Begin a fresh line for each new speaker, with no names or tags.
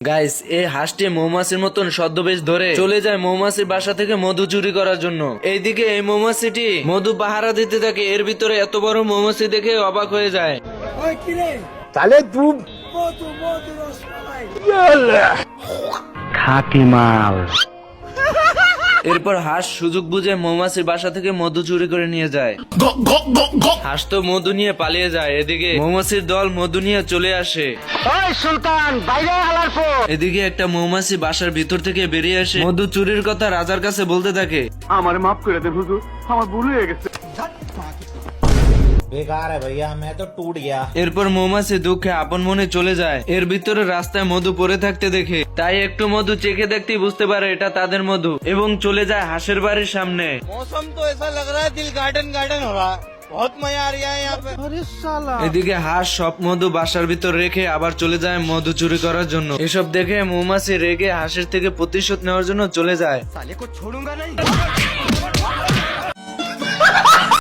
Guys, এই হাঁসটি মৌমাছির মতন ছদ্মবেশ ধরে চলে যায় মৌমাছির বাসা থেকে মধু চুরি করার জন্য। এইদিকে এই মৌমাছিটি মধু পাহারা দিতে থাকে। এর ভিতরে এত বড় মৌমাছি দেখে অবাক হয়ে যায়।
তাহলে তুই খাকি মাল।
এরপর হাঁস সুযোগ বুঝে মৌমাছির বাসা থেকে মধু চুরি করে নিয়ে যায়। হাঁস তো মধু নিয়ে পালিয়ে যায়। এদিকে মৌমাছির দল মধু নিয়ে চলে আসে।
সুলতান বাইরে আলার পর
এদিকে একটা মৌমাছি বাসার ভিতর থেকে বেরিয়ে আসে মধু চুরির কথা রাজার কাছে বলতে থাকে।
আমার মাফ করে দেন হুজুর, আমার ভুল হয়ে গেছে।
बेकार है भैया, मैं तो टूट गया।
এরপর মৌমাছি দুঃখে আপন মনে চলে যায়। এর ভিতরে রাস্তায় মধু পড়ে থাকতে দেখে তাই একটু মধু চেখে দেখতেই বুঝতে পারে এটা তাদের মধু এবং চলে যায় হাঁসের বাড়ির সামনে।
मौसम तो ऐसा लग रहा है दिल गार्डन गार्डन हो रहा है। बहुत मजा आ रहा है यहाँ पे। अरे साला
এদিকে হাঁস সব মধু বাসার ভিতর রেখে আবার চলে যায় মধু চুরি করার জন্য। এসব দেখে মৌমাছি রেগে হাঁসের থেকে প্রতিশোধ নেওয়ার জন্য চলে যায়।
साले को छोड़ूंगा नहीं।